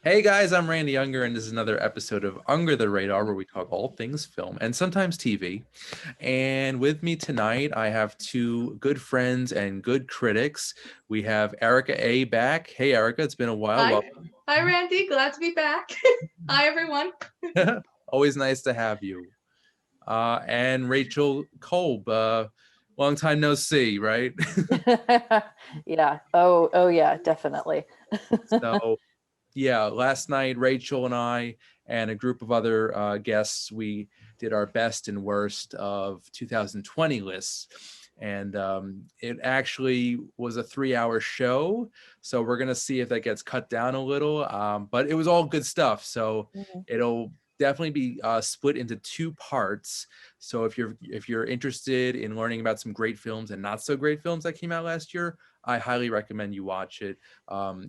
Hey guys, I'm Randy Unger, and this is another episode of Unger the Radar, where we talk all things film and sometimes TV. And with me tonight, I have two good friends and good critics. We have Ericka A back. Hey Ericka, it's been a while. Hi. Welcome. Hi, Randy. Glad to be back. Hi, everyone. Always nice to have you. And Rachel Kolb. Long time no see, right? Yeah. Oh yeah, definitely. So yeah, last night Rachel and I and a group of other guests, we did our best and worst of 2020 lists, and it actually was a 3-hour show. So we're gonna see if that gets cut down a little, but it was all good stuff. So Mhm. it'll definitely be split into two parts. So if you're interested in learning about some great films and not so great films that came out last year, I highly recommend you watch it.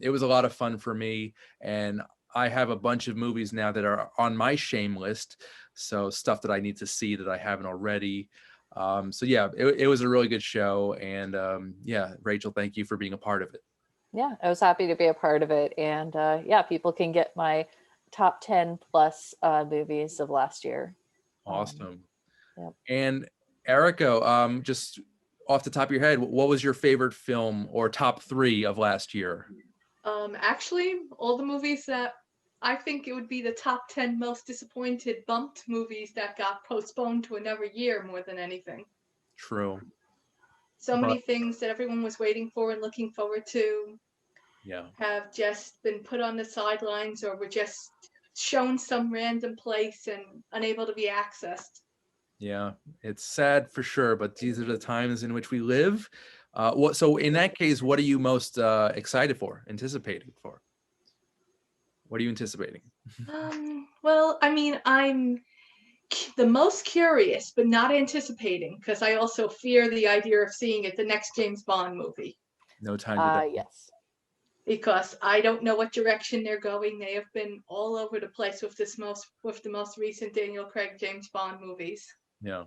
It was a lot of fun for me, and I have a bunch of movies now that are on my shame list. So stuff that I need to see that I haven't already. So yeah, it was a really good show, and yeah, Rachel, thank you for being a part of it. Yeah, I was happy to be a part of it, and yeah, people can get my top 10 plus movies of last year. Awesome. Yep. And Erica, just off the top of your head, what was your favorite film or top three of last year? Actually, all the movies that I think it would be the top 10 most disappointed, bumped movies that got postponed to another year more than anything. True, So but many things that everyone was waiting for and looking forward to yeah. have just been put on the sidelines or were just shown some random place and unable to be accessed. Yeah, it's sad for sure, but these are the times in which we live. So in that case, what are you most excited for, anticipating for? What are you anticipating? Well, I mean, I'm the most curious, but not anticipating, because I also fear the idea of seeing it, the next James Bond movie, No Time to Die. Yes. because I don't know what direction they're going. They have been all over the place with the most recent Daniel Craig James Bond movies. Yeah.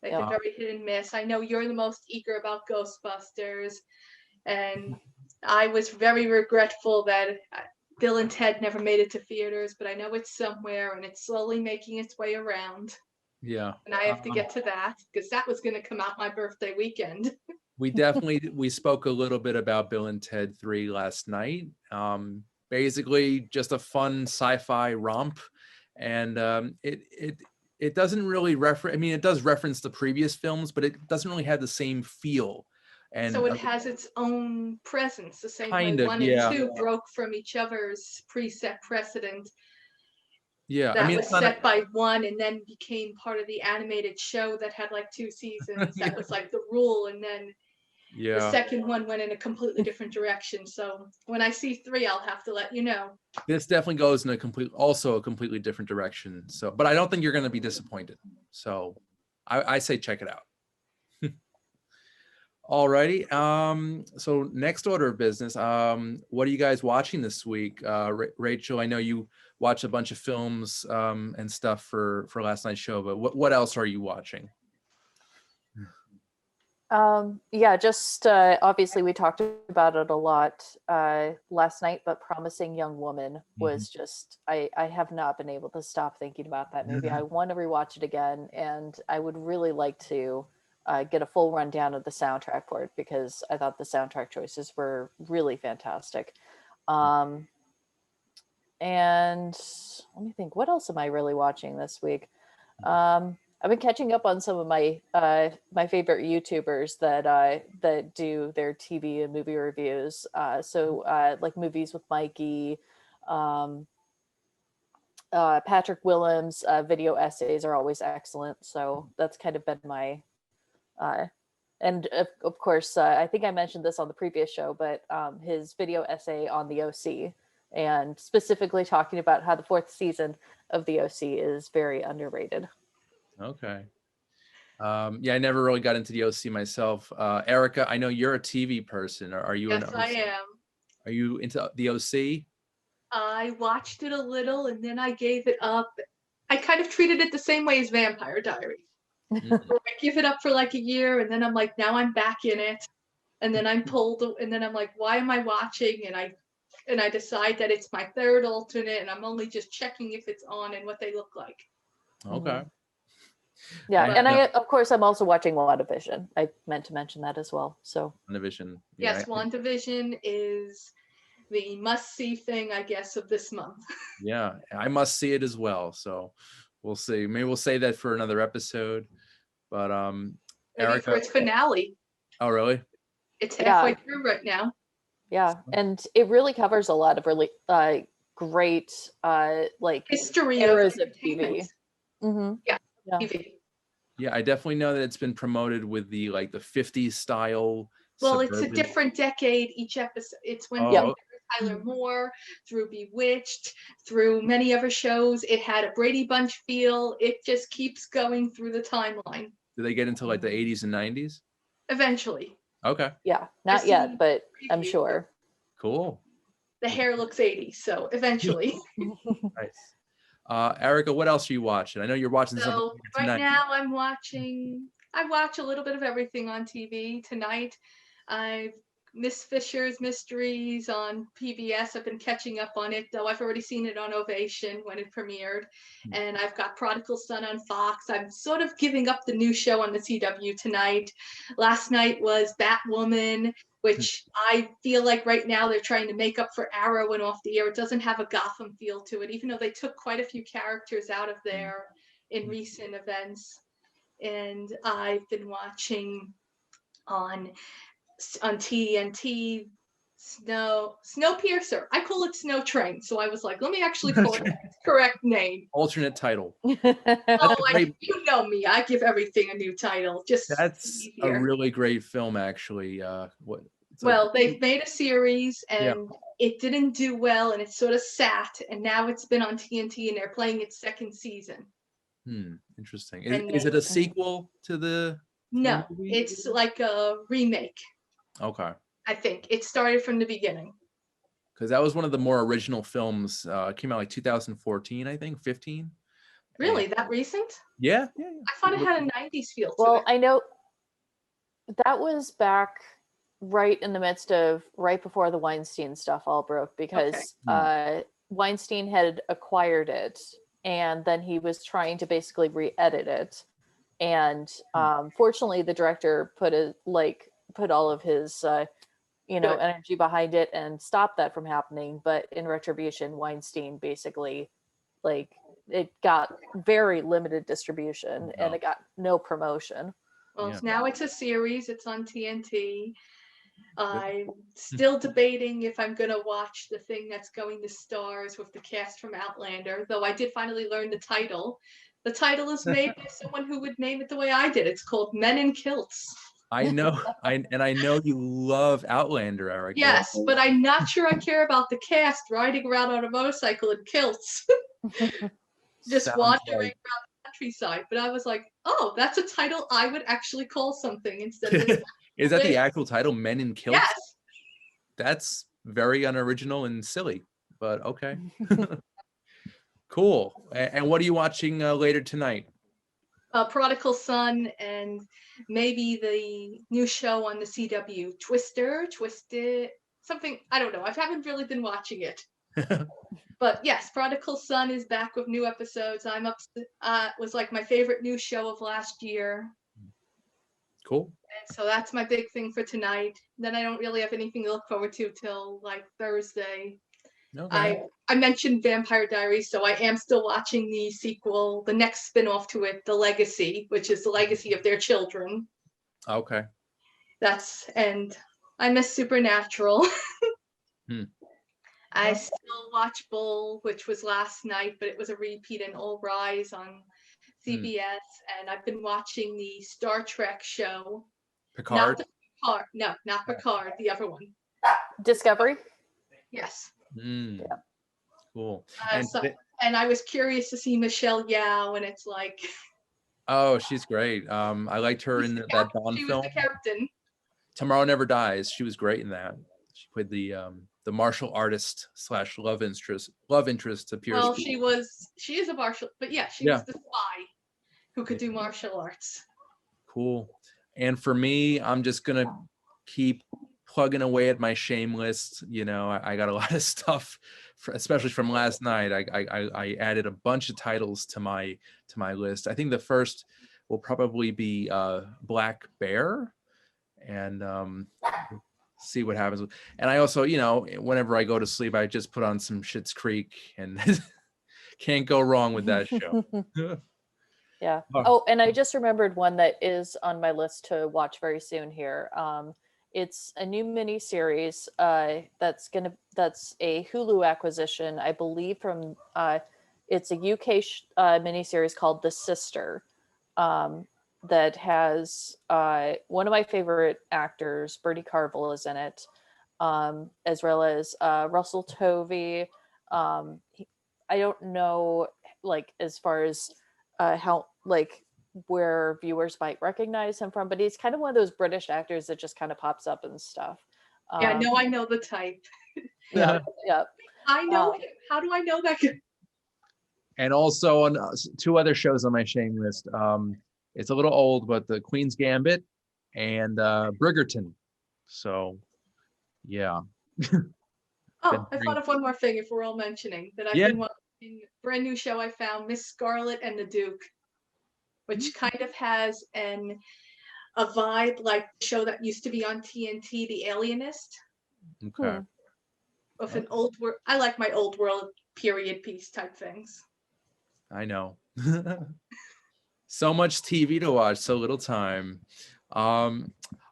They've been Yeah. very hit and miss. I know you're the most eager about Ghostbusters, and I was very regretful that Bill and Ted never made it to theaters, but I know it's somewhere and it's slowly making its way around. Yeah. And I have to get to that because that was going to come out my birthday weekend. We spoke a little bit about Bill and Ted 3 last night. Basically just a fun sci-fi romp, and it doesn't really reference, I mean, it does reference the previous films, but it doesn't really have the same feel. And So it has its own presence, the same way kind of, one and yeah. two broke from each other's preset precedent Yeah, I that mean, was it's not a, set by one and then became part of the animated show that had like 2 seasons. That was like the rule. And then the yeah. second one went in a completely different direction. So when I see three, I'll have to let you know. This definitely goes in a completely different direction. So, but I don't think you're going to be disappointed. So, I say check it out. Alrighty. So next order of business. What are you guys watching this week? Rachel, I know you watched a bunch of films and stuff for last night's show, but what else are you watching? Yeah, just obviously we talked about it a lot last night, but Promising Young Woman was just, I have not been able to stop thinking about that movie. I want to rewatch it again, and I would really like to get a full rundown of the soundtrack for it, because I thought the soundtrack choices were really fantastic. And let me think, what else am I really watching this week? I've been catching up on some of my my favorite YouTubers that do their TV and movie reviews. Like Movies with Mikey, um, Patrick Willems' video essays are always excellent. So that's kind of been my uh, and of course, I think I mentioned this on the previous show, but his video essay on the OC, and specifically talking about how the fourth season of the OC is very underrated. Okay. Yeah, I never really got into the OC myself. Erica, I know you're a TV person. Are you an Yes, I OC? am. Are you into the OC? I watched it a little and then I gave it up. I kind of treated it the same way as Vampire Diaries. Mm. Where I give it up for like a year and then I'm like, now I'm back in it. And then I'm pulled, and then I'm like, why am I watching? And I and I decide that it's my third alternate, and I'm only just checking if it's on and what they look like. Okay. Yeah, And and I of course I'm also watching WandaVision. I meant to mention that as well. So WandaVision. Yes, WandaVision is the must-see thing, I guess, of this month. Yeah, I must see it as well. So we'll see. Maybe we'll save that for another episode. But Maybe for Ericka. its finale. Oh, really? It's halfway through right now. Yeah, and it really covers a lot of really great like history eras of of TV. Yeah, Yeah. TV. Yeah, I definitely know that it's been promoted with the 50s style. Well, suburban. it's a different decade each episode. It's when Tyler Moore, through Bewitched, through many other shows. It had a Brady Bunch feel. It just keeps going through the timeline. Do they get into like the 80s and 90s? Eventually. Okay. Yeah, not yet, but I'm sure. Cool. The hair looks 80s, so eventually. Nice. Ericka, what else are you watching? I know you're watching something tonight. Right now I watch a little bit of everything on TV. Tonight, Miss Fisher's Mysteries on PBS. I've been catching up on it, though I've already seen it on Ovation when it premiered. And I've got Prodigal Son on Fox. I'm sort of giving up the new show on the CW tonight. Last night was Batwoman, which I feel like right now they're trying to make up for Arrow and off the air. It doesn't have a Gotham feel to it, even though they took quite a few characters out of there in recent events. And I've been watching on TNT Snowpiercer. I call it Snow Train, so I was like, let me actually call it the correct name. Alternate title. You know me, I give everything a new title. That's a really great film, actually. They've made a series and it didn't do well, and it sort of sat, and now it's been on TNT and they're playing its second season. Interesting. Is it a sequel to the? No, it's like a remake. Okay. I think it started from the beginning. Because that was one of the more original films. It came out like 2014, I think, 15. Really, that recent? Yeah. I thought it had a 90s feel to it. Well, I know that was back right in the midst of right before the Weinstein stuff all broke, because Weinstein had acquired it, and then he was trying to basically re-edit it. And fortunately, the director put all of his energy behind it and stopped that from happening. But in retribution, Weinstein basically it got very limited distribution and it got no promotion. Well, now it's a series. It's on TNT. I'm still debating if I'm going to watch the thing that's going to stars with the cast from Outlander, though I did finally learn the title. The title is made by someone who would name it the way I did. It's called Men in Kilts. I know. I know you love Outlander, Ericka. Yes, but I'm not sure I care about the cast riding around on a motorcycle in kilts. Just wandering around the countryside. But I was like, oh, that's a title I would actually call something instead of... Is that the actual title, Men in Kilts? Yes. That's very unoriginal and silly, but okay. Cool. And what are you watching later tonight? Prodigal Son, and maybe the new show on the CW, Twisted, something, I don't know. I haven't really been watching it. But yes, Prodigal Son is back with new episodes. I'm up. Was like my favorite new show of last year. Cool. And so that's my big thing for tonight. Then I don't really have anything to look forward to till like Thursday. Okay. I mentioned Vampire Diaries, so I am still watching the sequel, the next spin-off to it, The Legacy, which is the legacy of their children. Okay. And I miss Supernatural. I still watch Bull, which was last night, but it was a repeat in All Rise on CBS. And I've been watching the Star Trek show. Picard? Not Picard, the other one. Discovery? Yes. Yeah. Cool. And I was curious to see Michelle Yeoh, and it's like... Oh, she's great. I liked her in that Bond film. She was the captain. Tomorrow Never Dies. She was great in that. She played the martial artist / love interest to Pierce. Well, she is a martial, but she was the spy who could do martial arts. Cool. And for me, I'm just gonna keep plugging away at my shame list. You know, I got a lot of stuff, especially from last night. I added a bunch of titles to my list. I think the first will probably be Black Bear, and see what happens. And I also, you know, whenever I go to sleep, I just put on some Schitt's Creek, and can't go wrong with that show. Yeah. Oh. Oh, and I just remembered one that is on my list to watch very soon here. It's a new mini series that's a Hulu acquisition, I believe, from it's a UK mini series called The Sister, that has one of my favorite actors, Bertie Carvel, is in it, as well as Russell Tovey. I don't know, like, as far as how, like, where viewers might recognize him from, but he's kind of one of those British actors that just kind of pops up and stuff. Yeah, no, I know the type. Yeah, yeah. I know him. How do I know that guy? And also on 2 other shows on my shame list. It's a little old, but The Queen's Gambit and Bridgerton. So, yeah. Oh, I thought of one more thing if we're all mentioning that I've been watching. Brand new show I found, Miss Scarlet and the Duke, which kind of has a vibe like the show that used to be on TNT, The Alienist. Okay. Of an old world. I like my old world period piece type things. I know. So much TV to watch, so little time.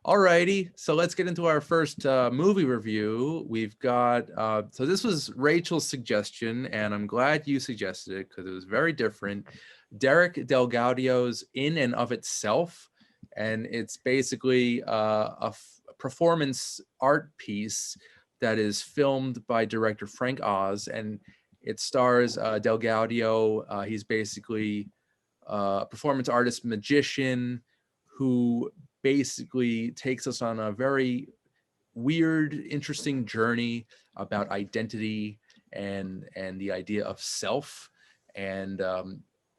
Alrighty, so let's get into our first movie review. We've got, so this was Rachel's suggestion, and I'm glad you suggested it because it was very different. Derek Delgaudio's In and of Itself, and it's basically a performance art piece that is filmed by director Frank Oz, and it stars Delgaudio. He's basically a performance artist magician who basically takes us on a very weird, interesting journey about identity and the idea of self. And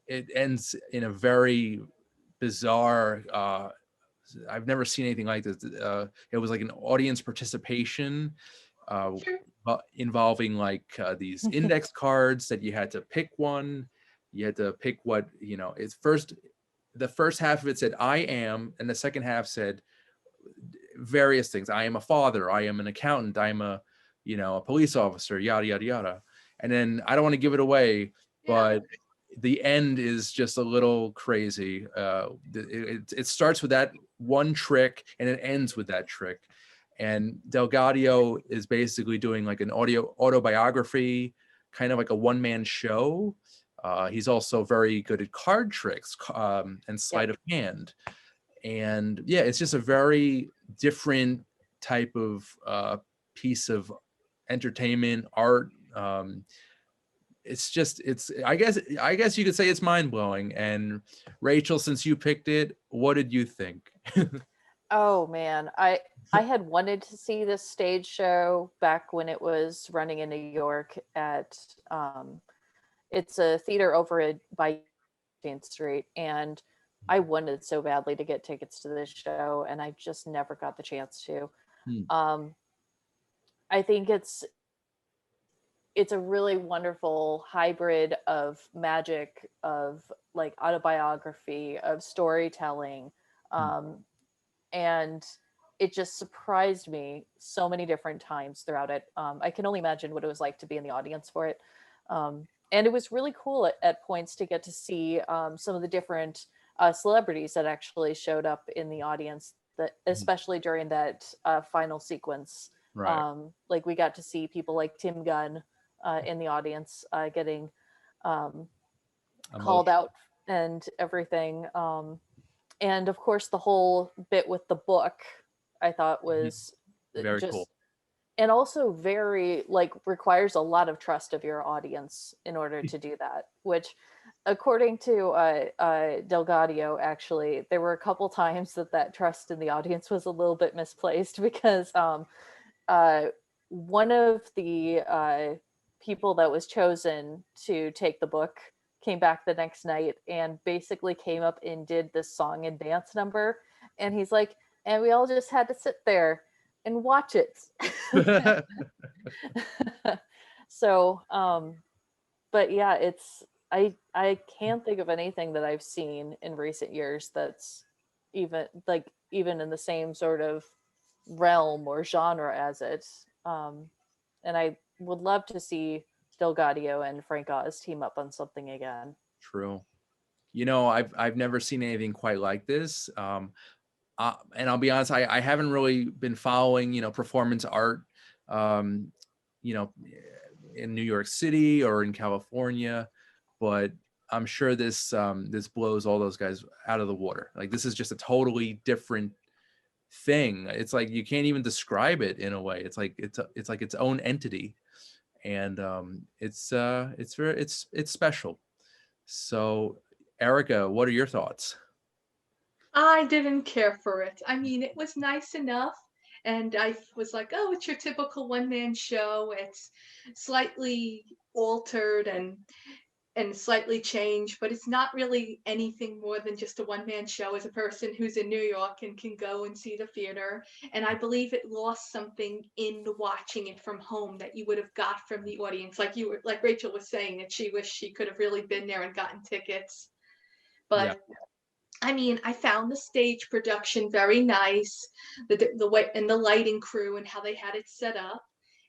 it ends in a very bizarre, I've never seen anything like this. It was like an audience participation involving like these index cards that you had to pick one. You had to pick what, you know, the first half of it said I am, and the second half said various things. I am a father, I am an accountant, I'm a, you know, a police officer, yada yada yada. And then I don't want to give it away, but the end is just a little crazy. It starts with that one trick and it ends with that trick. And Delgaudio is basically doing like an autobiography, kind of like a one-man show. He's also very good at card tricks and sleight of hand. And yeah, it's just a very different type of piece of entertainment, art. I guess you could say it's mind-blowing. And Rachel, since you picked it, what did you think? Oh man, I had wanted to see this stage show back when it was running in New York at it's a theater over by Main Street, and I wanted so badly to get tickets to this show, and I just never got the chance to. I think it's a really wonderful hybrid of magic, of like autobiography, of storytelling, and it just surprised me so many different times throughout it. I can only imagine what it was like to be in the audience for it. And it was really cool at points to get to see some of the different celebrities that actually showed up in the audience, that especially during that final sequence. Right. Like we got to see people like Tim Gunn in the audience getting called out and everything. And of course, the whole bit with the book, I thought was very cool. And also very, like, requires a lot of trust of your audience in order to do that, which according to Delgaudio, actually, there were a couple times that trust in the audience was a little bit misplaced because one of the people that was chosen to take the book came back the next night and basically came up and did this song and dance number. And he's like, and we all just had to sit there and watch it. So, but yeah, I can't think of anything that I've seen in recent years that's even in the same sort of realm or genre as it. And I would love to see Delgaudio and Frank Oz team up on something again. True. You know, I've never seen anything quite like this. And I'll be honest, I haven't really been following, performance art, um, you know, in New York City or in California, but I'm sure this blows all those guys out of the water. Like, this is just a totally different thing. It's like you can't even describe it in a way. It's like it's like its own entity, and it's special. So, Ericka, what are your thoughts? I didn't care for it. I mean, it was nice enough. And I was like, oh, it's your typical one-man show. It's slightly altered and slightly changed, but it's not really anything more than just a one-man show as a person who's in New York and can go and see the theater. And I believe it lost something in watching it from home that you would have got from the audience. Like Rachel was saying, that she wished she could have really been there and gotten tickets. Yeah. But I mean, I found the stage production very nice, the way and the lighting crew and how they had it set up,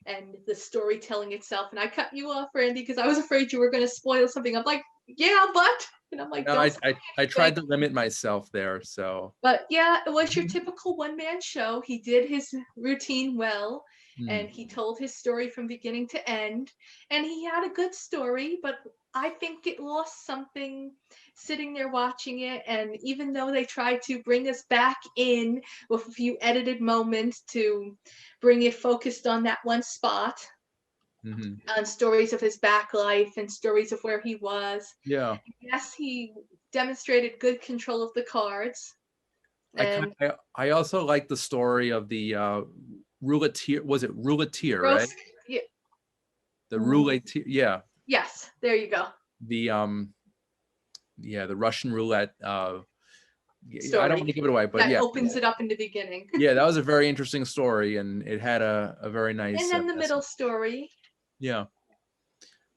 and the storytelling itself. And I cut you off, Randy, because I was afraid you were going to spoil something. I'm like, yeah, but, and I'm like, No, don't. I tried to limit myself there. So, But yeah, it was your typical one-man show. He did his routine well, and he told his story from beginning to end, and he had a good story, but I think it lost something sitting there watching it. And even though they tried to bring us back in with a few edited moments to bring it focused on that one spot, on stories of his back life and stories of where he was. yeah, Yes, he demonstrated good control of the cards. And I also like the story of the rouletier. Was it rouletier, right? Gross, yeah, The rouletier, yeah. yes, there you go. The the Russian roulette. I don't want to give it away, but That yeah, opens it up in the beginning. yeah, that was a very interesting story, and it had a very nice. And then the message. middle story. Yeah,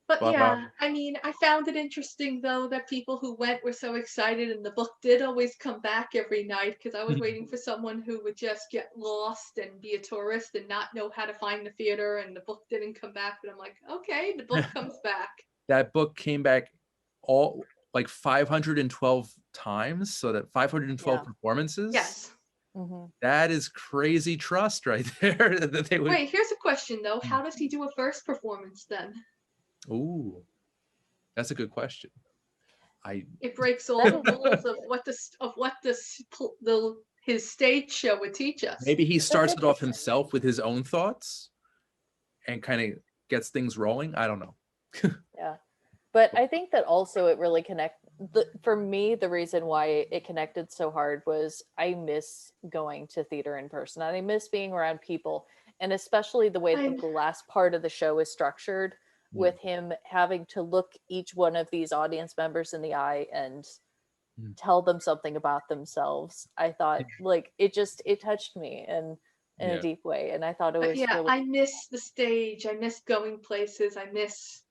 But but yeah, I mean, I found it interesting though that people who went were so excited, and the book did always come back every night, because I was waiting for someone who would just get lost and be a tourist and not know how to find the theater, and the book didn't come back. But I'm like, okay, the book comes back. that book came back all like 512 times, so that 512 performances. Yes. That is crazy trust right there. That they would. Wait, here's a question though. How does he do a first performance then? Ooh, that's a good question. It breaks all the rules of what his stage show would teach us. Maybe he starts it off himself with his own thoughts and kind of gets things rolling. I don't know. Yeah. But I think that also it really for me, the reason why it connected so hard was I miss going to theater in person, and I miss being around people, and especially the way that the last part of the show is structured, with him having to look each one of these audience members in the eye and tell them something about themselves. I thought like it touched me in a deep way, and I thought it was really... I miss the stage. I miss going places. I miss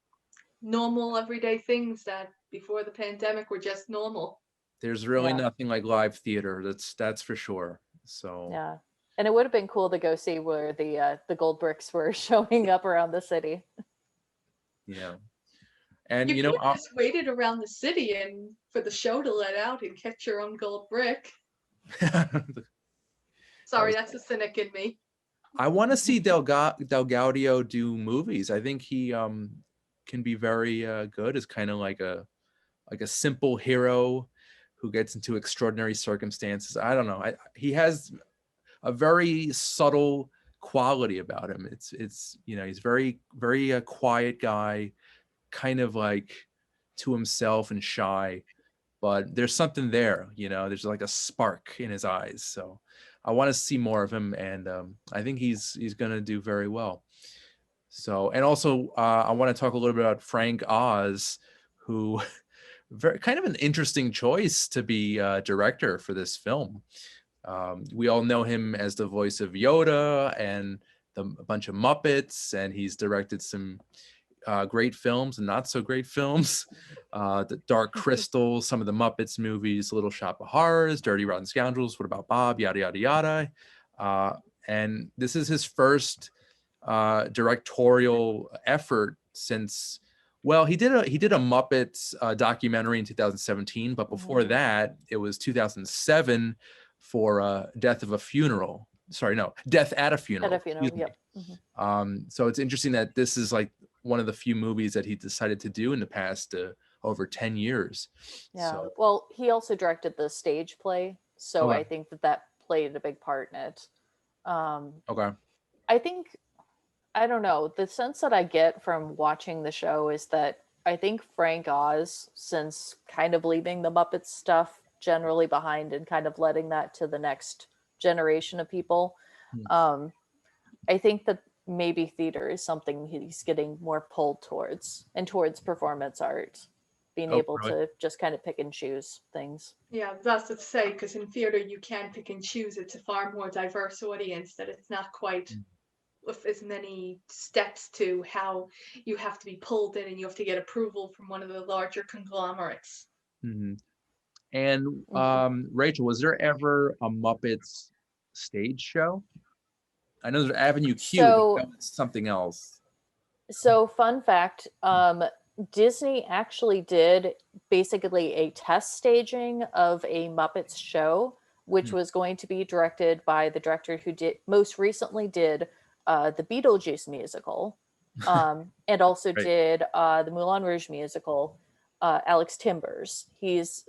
normal everyday things that before the pandemic were just normal. There's really nothing like live theater. That's for sure. So yeah, and it would have been cool to go see where the gold bricks were showing up around the city. Yeah, and you know, just waited around the city and for the show to let out and catch your own gold brick. Sorry, that's the cynic in me. I want to see Delgaudio do movies. I think he can be very good as kind of like a simple hero who gets into extraordinary circumstances. I don't know. He has a very subtle quality about him. It's he's very quiet guy, kind of like to himself and shy, but there's something there. There's like a spark in his eyes. So I want to see more of him, and I think he's gonna do very well. So, and also I want to talk a little bit about Frank Oz, who very kind of an interesting choice to be director for this film. We all know him as the voice of Yoda and a bunch of Muppets, and he's directed some great films and not so great films. The Dark Crystal, some of the Muppets movies, Little Shop of Horrors, Dirty Rotten Scoundrels, What About Bob, yada, yada, yada. And this is his first directorial effort since, well, he did a Muppets documentary in 2017, but before that, it was 2007 for Death at a Funeral. Death at a Funeral. At a funeral, yep. So it's interesting that this is like one of the few movies that he decided to do in the past over 10 years. Yeah. So, well, he also directed the stage play, so Okay. I think that played a big part in it. okay. I think, I don't know, the sense that I get from watching the show is that I think Frank Oz, since kind of leaving the Muppets stuff generally behind and kind of letting that to the next generation of people, I think that maybe theater is something he's getting more pulled towards, and towards performance art, being able really? to just kind of pick and choose things. Yeah, that's to say, because in theater you can pick and choose. It's a far more diverse audience, that it's not quite with as many steps to how you have to be pulled in, and you have to get approval from one of the larger conglomerates. Mm-hmm. And Rachel, was there ever a Muppets stage show? I know there's Avenue Q, So- but that was something else. So, fun fact, Disney actually did basically a test staging of a Muppets show, which was going to be directed by the director who most recently did the Beetlejuice musical, and also Right. did the Moulin Rouge musical. Alex Timbers. He's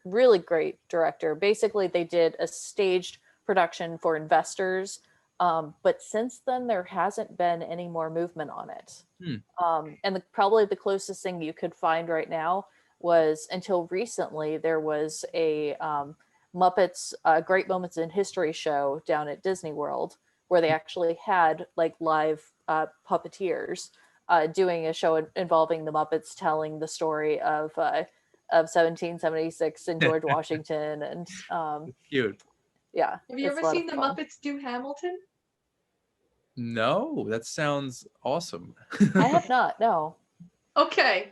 really great director. Basically, they did a staged production for investors, but since then there hasn't been any more movement on it. And probably the closest thing you could find right now was, until recently, there was a Muppets Great Moments in History show down at Disney World, where they actually had like live puppeteers doing a show involving the Muppets, telling the story of 1776 and George Washington, and Cute. yeah. Have you it's a ever lot seen of the fun. Muppets do Hamilton? No, that sounds awesome. I have not. No. Okay,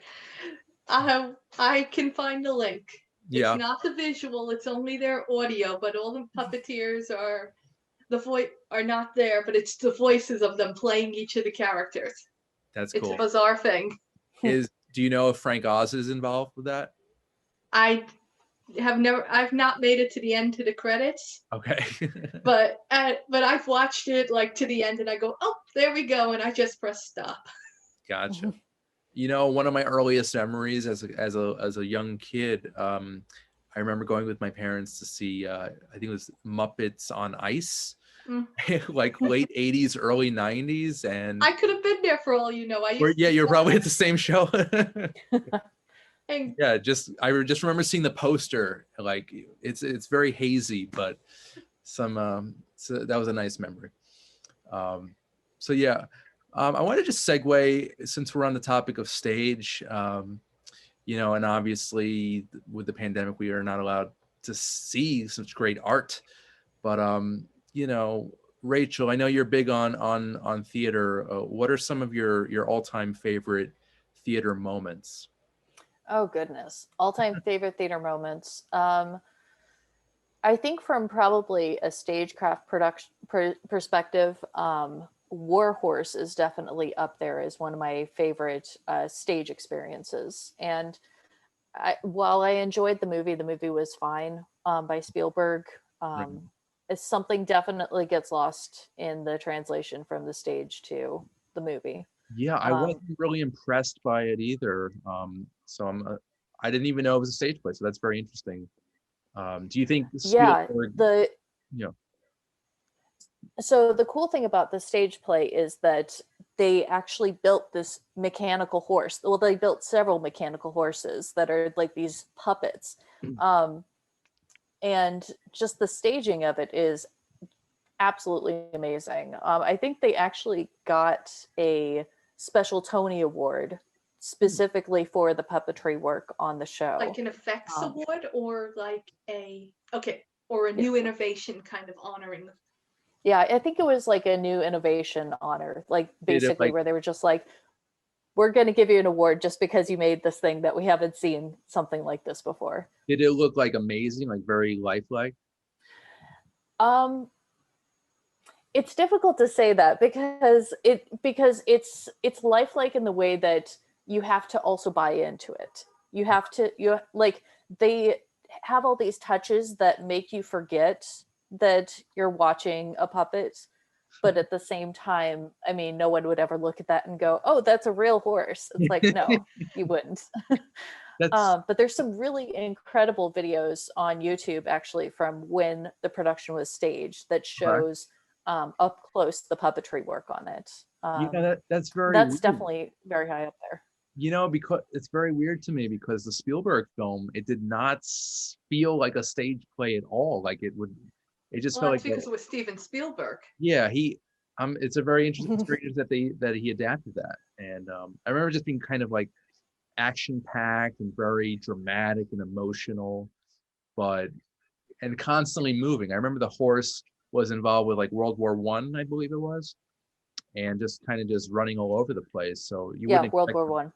I can find the link. Yeah. It's not the visual; it's only their audio. But all the puppeteers are not there, but it's the voices of them playing each of the characters. That's It's cool. a bizarre thing. Do you know if Frank Oz is involved with that? I've not made it to the end to the credits, Okay. but I've watched it like to the end, and I go, oh, there we go, and I just press stop. Gotcha. You know, one of my earliest memories as a young kid, I remember going with my parents to see, I think it was Muppets on Ice, like late 80s, early 90s. And I could have been there for all you know. you're probably at the same show. And Yeah, I just remember seeing the poster. Like it's very hazy, but so that was a nice memory. So yeah, I want to just segue, since we're on the topic of stage, you know, and obviously with the pandemic, we are not allowed to see such great art. But you know, Rachel, I know you're big on theater. What are some of your all-time favorite theater moments? Oh goodness. All-time favorite theater moments. I think from probably a stagecraft production perspective, War Horse is definitely up there as one of my favorite stage experiences. And while I enjoyed the movie was fine, by Spielberg. It's something definitely gets lost in the translation from the stage to the movie. Yeah, I wasn't really impressed by it either. So I didn't even know it was a stage play. So that's very interesting. Do you think Spielberg? Yeah. So the cool thing about the stage play is that they actually built this mechanical horse. Well, they built several mechanical horses that are like these puppets. And just the staging of it is absolutely amazing. I think they actually got a special Tony Award specifically for the puppetry work on the show. like an effects award, or like okay. or a new innovation kind of honoring. Yeah, I think it was like a new innovation honor, like Did it basically where they were just like, we're going to give you an award just because you made this thing that we haven't seen something like this before. did it look like amazing, like very lifelike? Um, it's difficult to say that because it's lifelike in the way that you have to also buy into it. You like they have all these touches that make you forget that you're watching a puppet, but at the same time, I mean, no one would ever look at that and go, "Oh, that's a real horse." It's like, no, you wouldn't. That's But there's some really incredible videos on YouTube actually from when the production was staged that shows up close the puppetry work on it. that's very That's weird. definitely very high up there. Because it's very weird to me because the Spielberg film, it did not feel like a stage play at all. Like it just Well, felt that's like because it was Steven Spielberg. yeah, it's a very interesting experience that he adapted that. And I remember just being kind of like action packed and very dramatic and emotional, but and constantly moving. I remember the horse was involved with like World War I believe it was, and just kind of just running all over the place. So you Yeah, wouldn't World expect War One.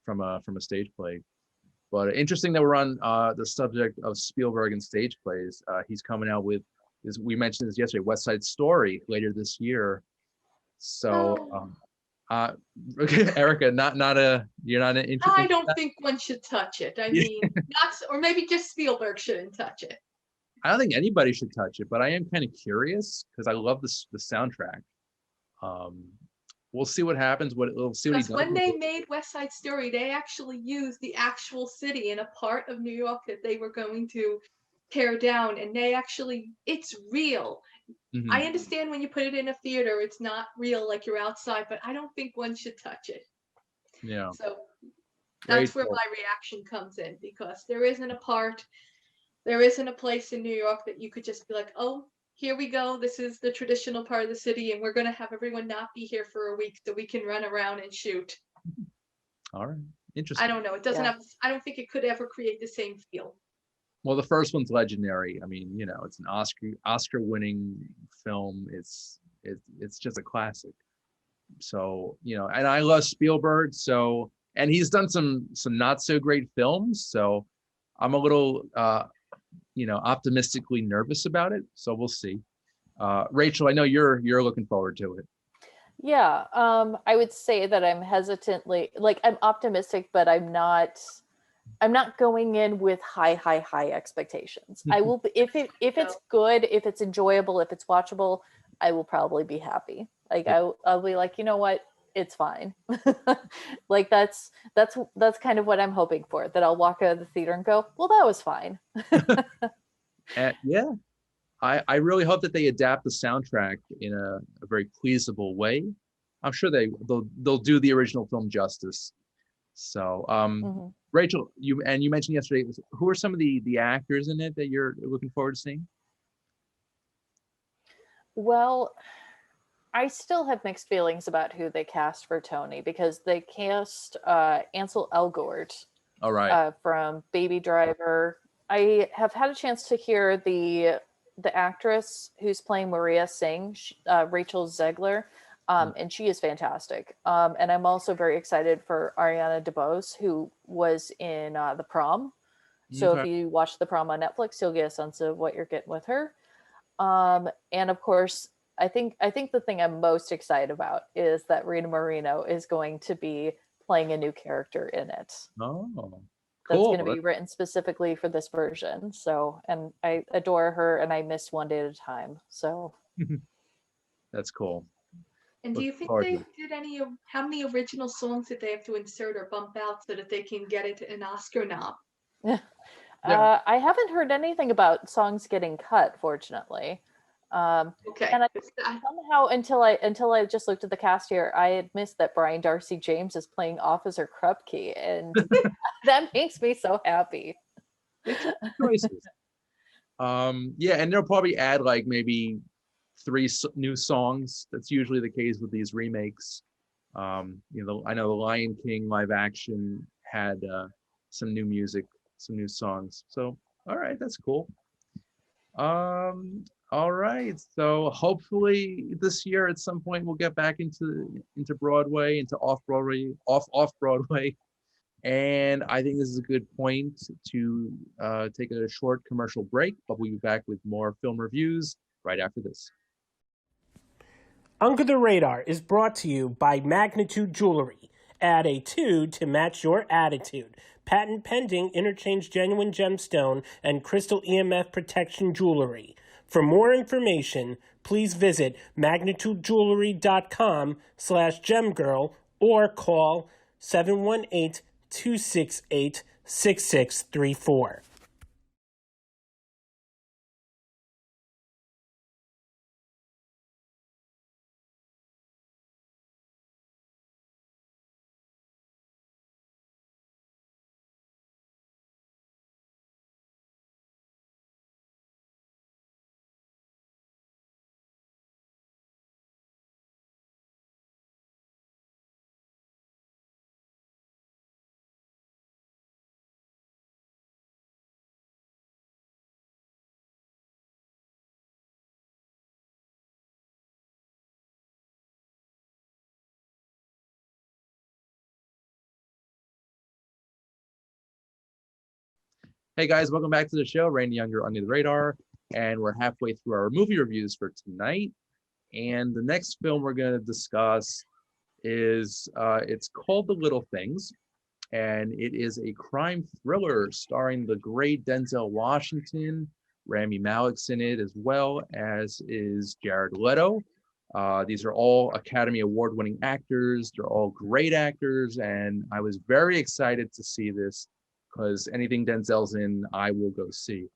from a stage play. But interesting that we're on the subject of Spielberg and stage plays. He's coming out with, as we mentioned this yesterday, West Side Story later this year. So, Oh, Ericka, you're not interested I in don't that? think one should touch it. I mean, not, or maybe just Spielberg shouldn't touch it. I don't think anybody should touch it, but I am kind of curious because I love the soundtrack. Um, we'll see what happens. We'll see what he Because does when with they it. made West Side Story, they actually used the actual city in a part of New York that they were going to tear down, and it's real. I Mhm. understand when you put it in a theater, it's not real like you're outside, but I don't think one should touch it. Yeah, So that's where Rachel. my reaction comes in, because there isn't a place in New York that you could just be like, oh, here we go. This is the traditional part of the city, and we're going to have everyone not be here for a week so we can run around and shoot. All right, I interesting. don't know. It doesn't Yeah. have, I don't think it could ever create the same feel. Well, the first one's legendary. I mean, it's an Oscar winning film. It's just a classic. So, and I love Spielberg. So, and he's done some not so great films. So, I'm a little optimistically nervous about it. So we'll see. Rachel, I know you're looking forward to it. Yeah, I would say that I'm hesitantly like I'm optimistic, but I'm not going in with high expectations. I will if it's So good, if it's enjoyable, if it's watchable, I will probably be happy. Like I'll be like, you know what, it's fine. Like that's kind of what I'm hoping for. That I'll walk out of the theater and go, well, that was fine. Yeah, I really hope that they adapt the soundtrack in a very pleasable way. I'm sure they'll do the original film justice. So, Mhm. Rachel, you mentioned yesterday, who are some of the actors in it that you're looking forward to seeing? Well, I still have mixed feelings about who they cast for Tony because they cast Ansel Elgort All right. from Baby Driver. I have had a chance to hear the actress who's playing Maria sing, Rachel Zegler, and she is fantastic. And I'm also very excited for Ariana DeBose, who was in The Prom. So if Okay. you watch The Prom on Netflix, you'll get a sense of what you're getting with her. And of course, I think the thing I'm most excited about is that Rita Moreno is going to be playing a new character in it. Oh, That's cool. going to be written specifically for this version. So, and I adore her, and I miss One Day at a Time. So, That's cool. and do Look you think forward to they it. did any of, how many original songs did they have to insert or bump out so that they can get it an Oscar nom? Yeah. I haven't heard anything about songs getting cut, fortunately. Okay. And I somehow until I just looked at the cast here, I had missed that Brian Darcy James is playing Officer Krupke, and that makes me so happy. Interesting choices. Yeah, and they'll probably add like maybe three new songs. That's usually the case with these remakes. I know the Lion King live action had some new music, some new songs. So, all right, that's cool. All right. So hopefully this year at some point we'll get back into Broadway, into off Broadway, off Broadway. And I think this is a good point to take a short commercial break, but we'll be back with more film reviews right after this. Under the Radar is brought to you by Magnitude Jewelry. Add a 2 to match your attitude. Patent pending, interchange genuine gemstone and crystal EMF protection jewelry. For more information, please visit magnitudejewelry.com/gemgirl or call 718-268-6634. Hey guys, welcome back to the show. Randy Younger Under the Radar, and we're halfway through our movie reviews for tonight. And the next film we're going to discuss is it's called The Little Things, and it is a crime thriller starring the great Denzel Washington. Rami Malek's in it, as well as is Jared Leto. These are all Academy Award-winning actors. They're all great actors, and I was very excited to see this because anything Denzel's in, I will go see.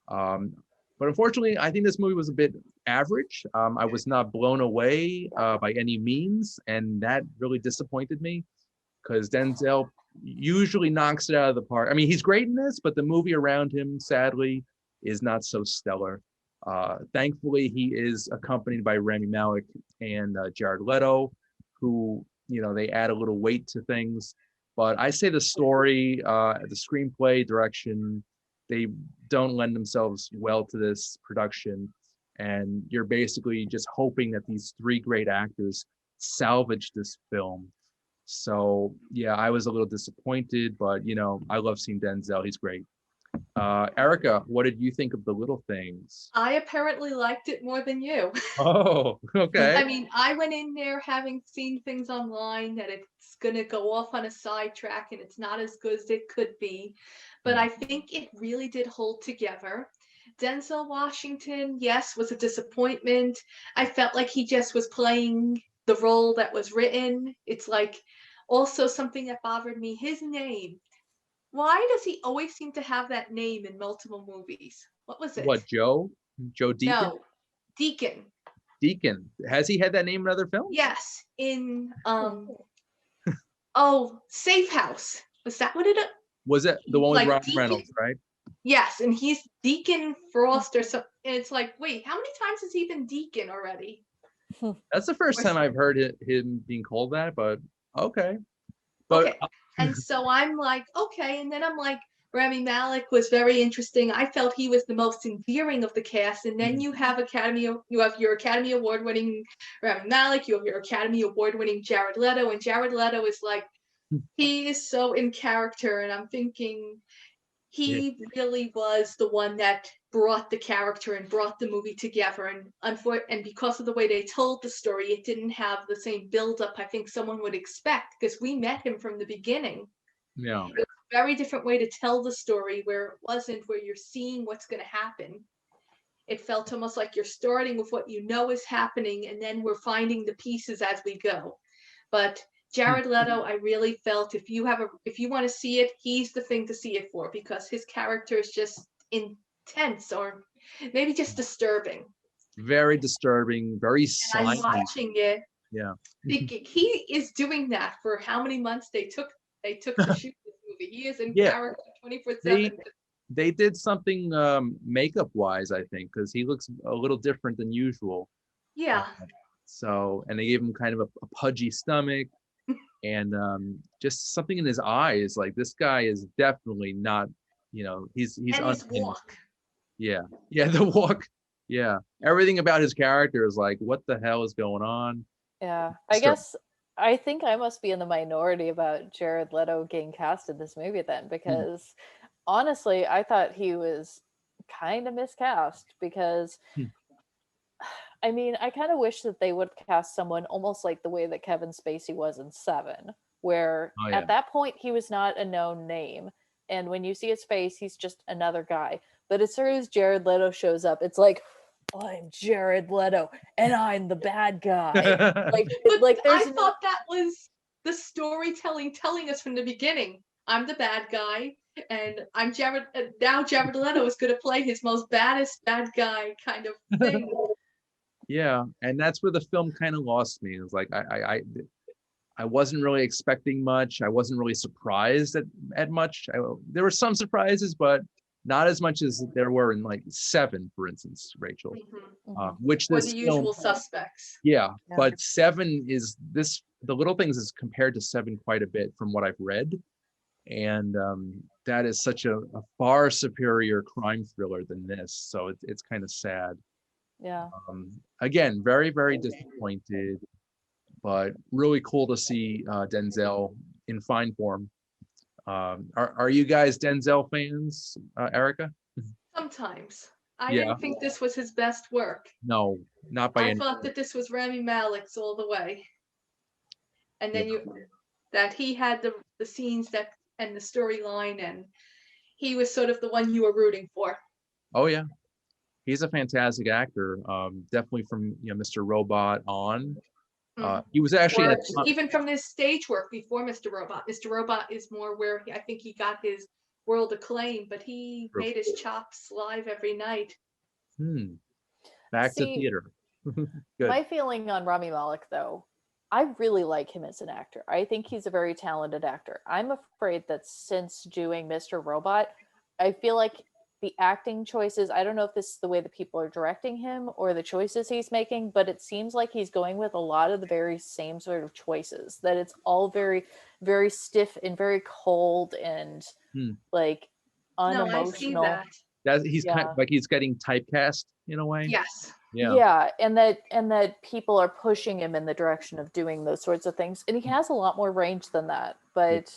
But unfortunately, I think this movie was a bit average. I was not blown away by any means, and that really disappointed me because Denzel usually knocks it out of the park. I mean, he's great in this, but the movie around him, sadly, is not so stellar. Thankfully, he is accompanied by Rami Malek and Jared Leto, who, you know, they add a little weight to things. But I say the story, the screenplay, direction, they don't lend themselves well to this production. And you're basically just hoping that these three great actors salvage this film. So yeah, I was a little disappointed, but you know, I love seeing Denzel. He's great. Ericka, what did you think of The Little Things? I apparently liked it more than you. Oh, okay. I mean, I went in there having seen things online that it's going to go off on a sidetrack and it's not as good as it could be. But I think it really did hold together. Denzel Washington, yes, was a disappointment. I felt like he just was playing the role that was written. It's like also something that bothered me, his name. Why does he always seem to have that name in multiple movies? What was it? What, Joe? Joe Deacon? No, Deacon. Deacon. Has he had that name in other films? Yes, in Safe House. Was that what it? Was it the one with Like Ryan Deacon? Reynolds, right? Yes, and he's Deacon Frost or something. And it's like, wait, how many times has he been Deacon already? That's the first time I've heard him being called that, but okay. But Okay. And so I'm like, okay. And then I'm like, Rami Malek was very interesting. I felt he was the most endearing of the cast. And then you have your Academy Award winning Rami Malek, you have your Academy Award winning Jared Leto, and Jared Leto is like, he is so in character. And I'm thinking he really was the one that brought the character and brought the movie together. And because of the way they told the story, it didn't have the same build-up I think someone would expect, because we met him from the beginning. yeah. It was a very different way to tell the story, where it wasn't where you're seeing what's going to happen. It felt almost like you're starting with what you know is happening, and then we're finding the pieces as we go. But Jared Leto, I really felt if you want to see it, he's the thing to see it for, because his character is just intense, or maybe just disturbing. Very disturbing, very And I'm slimy. watching it. Yeah. Thinking he is doing that for how many months they took to shoot this movie. He is in Yeah. character 24/7. They did something makeup wise, I think, because he looks a little different than usual. Yeah. So, and they gave him kind of a pudgy stomach and just something in his eyes. Like, this guy is definitely not, you know, he's And his unhinged. walk. Yeah. Yeah. The walk. Yeah. Everything about his character is like, what the hell is going on? Yeah, I guess I think I must be in the minority about Jared Leto getting cast in this movie then, Hmm. because honestly, I thought he was kind of miscast because Hmm. I mean, I kind of wish that they would cast someone almost like the way that Kevin Spacey was in Seven, where Oh yeah. at that point he was not a known name. And when you see his face, he's just another guy. But as soon as Jared Leto shows up, it's like, I'm Jared Leto and I'm the bad guy. But There's I no. thought that was the storytelling telling us from the beginning. I'm the bad guy, and I'm Jared. Now Jared Leto is going to play his most baddest bad guy kind of thing. Yeah. And that's where the film kind of lost me. It was like I wasn't really expecting much. I wasn't really surprised at much. There were some surprises, but not as much as there were in like Seven, for instance, Rachel. Mhm. Which Or the this film, usual suspects. yeah, Yeah. but Seven is this. The Little Things is compared to Seven quite a bit from what I've read, and that is such a far superior crime thriller than this. So it's kind of sad. Yeah. Again, very very disappointed, but really cool to see Denzel in fine form. Are you guys Denzel fans, Ericka? Sometimes. I Yeah, didn't think this was his best work. no, not by I any. thought that this was Rami Malek's all the way. And Yeah. then that he had the scenes that and the storyline, and he was sort of the one you were rooting for. Oh yeah, he's a fantastic actor. Definitely from Mr. Robot on. He was actually in Or a even from his stage work before Mr. Robot. Mr. Robot is more where I think he got his world acclaim, but he made his chops live every night. Back to See, theater. Good. my feeling on Rami Malek, though, I really like him as an actor. I think he's a very talented actor. I'm afraid that since doing Mr. Robot, I feel like the acting choices, I don't know if this is the way that people are directing him or the choices he's making, but it seems like he's going with a lot of the very same sort of choices, that it's all very, very stiff and very cold and like No, I see unemotional. that. He's kind Yeah. of like he's getting typecast in a way. Yes. Yeah. Yeah, and that people are pushing him in the direction of doing those sorts of things, and he has a lot more range than that. But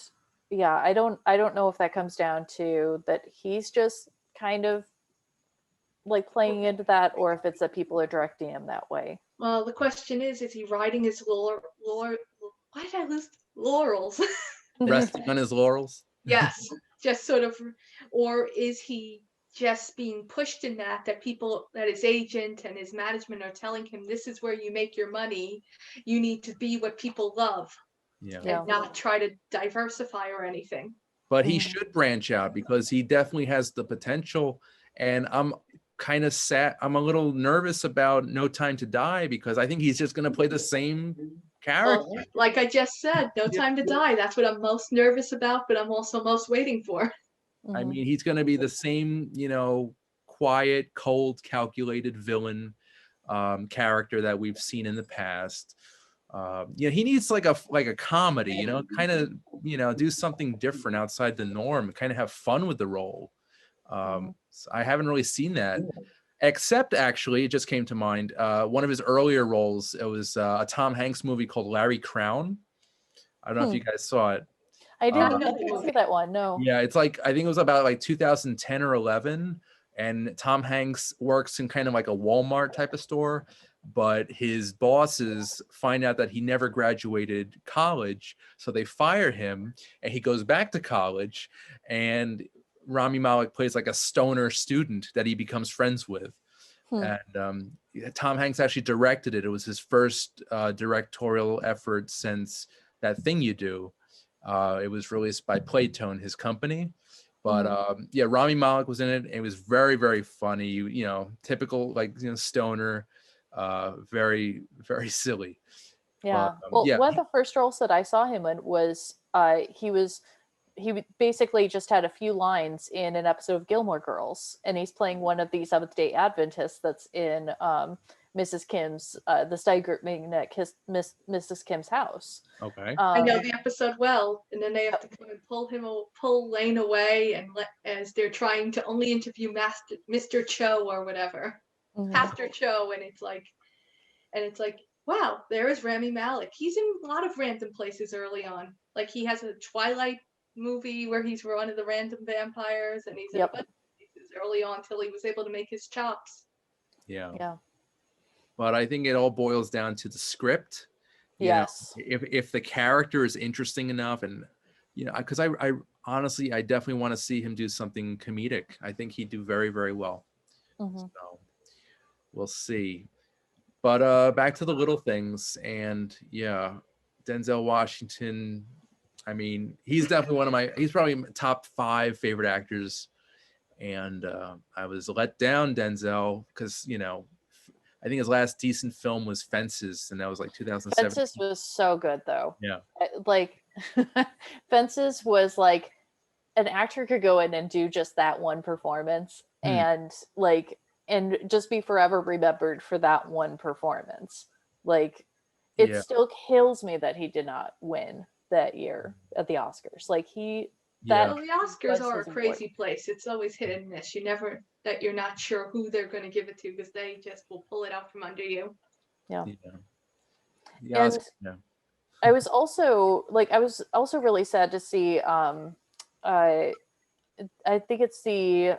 yeah, I don't know if that comes down to that he's just kind of like playing into that, or if it's that people are directing him that way. Well, the question is he riding his why did I lose laurels? Resting on his laurels. Yes, just sort of, or is he just being pushed in that people, that his agent and his management are telling him, this is where you make your money. You need to be what people love Yeah. and not try to diversify or anything. But he should branch out because he definitely has the potential. And I'm kind of sad. I'm a little nervous about No Time to Die because I think he's just going to play the same character. Well, like I just said, No Time to Die. That's what I'm most nervous about, but I'm also most waiting for. I mean, he's going to be the same, quiet, cold, calculated villain character that we've seen in the past. He needs like a comedy, kind of, do something different outside the norm, kind of have fun with the role. So I haven't really seen that, except actually, it just came to mind. One of his earlier roles, it was a Tom Hanks movie called Larry Crown. I don't know if you guys saw it. I didn't see that one. No. Yeah, it's like I think it was about like 2010 or 11, and Tom Hanks works in kind of like a Walmart type of store, but his bosses find out that he never graduated college, so they fire him, and he goes back to college, and Rami Malek plays like a stoner student that he becomes friends with. And Tom Hanks actually directed it. It was his first directorial effort since That Thing You Do. It was released by Playtone, his company. But Rami Malek was in it. It was very, very funny. Typical stoner, very, very silly. Yeah. But, Well, one of the first roles that I saw him in was he basically just had a few lines in an episode of Gilmore Girls, and he's playing one of these Seventh Day Adventists that's in Mrs. Kim's, the Steigert meeting at Mrs. Kim's house. Okay. I know the episode well, and then they have to come and pull Lane away, and as they're trying to only interview Mr. Cho or whatever, Pastor Cho, and it's like, wow, there is Rami Malek. He's in a lot of random places early on. Like he has a Twilight movie where he's one of the random vampires, and he's in a bunch of places early on till he was able to make his chops. Yeah. But I think it all boils down to the script. Yes. If the character is interesting enough, and because I honestly, I definitely want to see him do something comedic. I think he'd do very, very well. So we'll see. But back to the little things, and Denzel Washington. I mean, he's definitely he's probably my top 5 favorite actors. And I was let down, Denzel, because I think his last decent film was Fences, and that was like 2007. Fences was so good, though. Yeah. Like, Fences was like an actor could go in and do just that one performance, and just be forever remembered for that one performance. Like, it still kills me that he did not win that year at the Oscars. Like Well, the Oscars are a crazy place. It's always hit and miss. You're not sure who they're going to give it to, because they just will pull it out from under you. Yeah. And I was also really sad to see I think it's the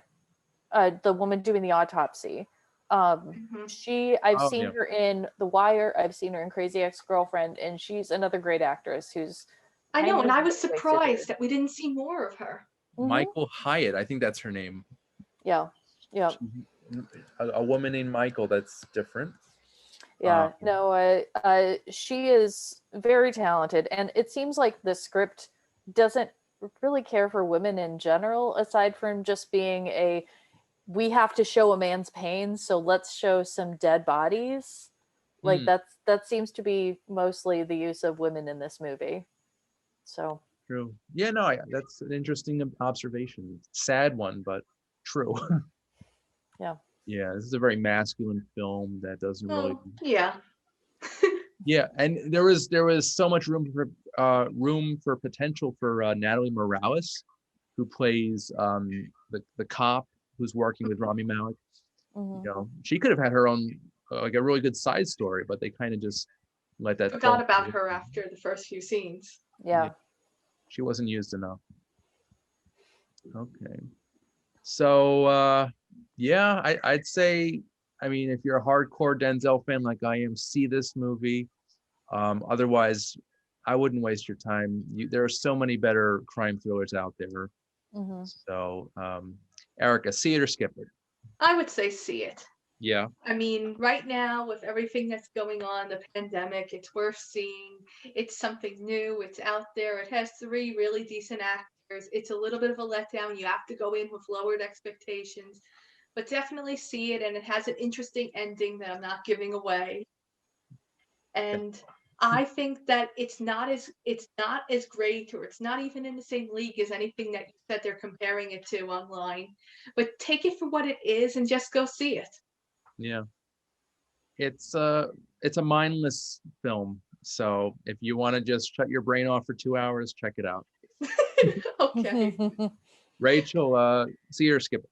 woman doing the autopsy. I've seen her in The Wire, I've seen her in Crazy Ex-Girlfriend, and she's another great actrce who's I know, and I was surprised that we didn't see more of her. Michael Hyatt, I think that's her name. Yeah. A woman named Michael, that's different. She is very talented, and it seems like the script doesn't really care for women in general, aside from just being we have to show a man's pain, so let's show some dead bodies. Like that seems to be mostly the use of women in this movie. So true. Yeah, no, that's an interesting observation. Sad one, but true. Yeah, this is a very masculine film that doesn't really. Yeah, and there was so much room for potential for Natalie Morales, who plays the cop who's working with Rami Malek. She could have had her own like a really good side story, but they kind of just let that. Forgot about her after the first few scenes. Yeah. She wasn't used enough. Okay. So I'd say, I mean, if you're a hardcore Denzel fan like I am, see this movie. Otherwise, I wouldn't waste your time. There are so many better crime thrillers out there. So, Ericka, see it or skip it? I would say see it. Yeah. I mean, right now, with everything that's going on, the pandemic, it's worth seeing. It's something new. It's out there. It has 3 really decent actors. It's a little bit of a letdown. You have to go in with lowered expectations, but definitely see it. And it has an interesting ending that I'm not giving away. And I think that it's not as great, or it's not even in the same league as anything that you said they're comparing it to online. But take it for what it is and just go see it. Yeah. It's a mindless film. So if you want to just shut your brain off for 2 hours, check it out. Okay. Rachel, see it or skip it?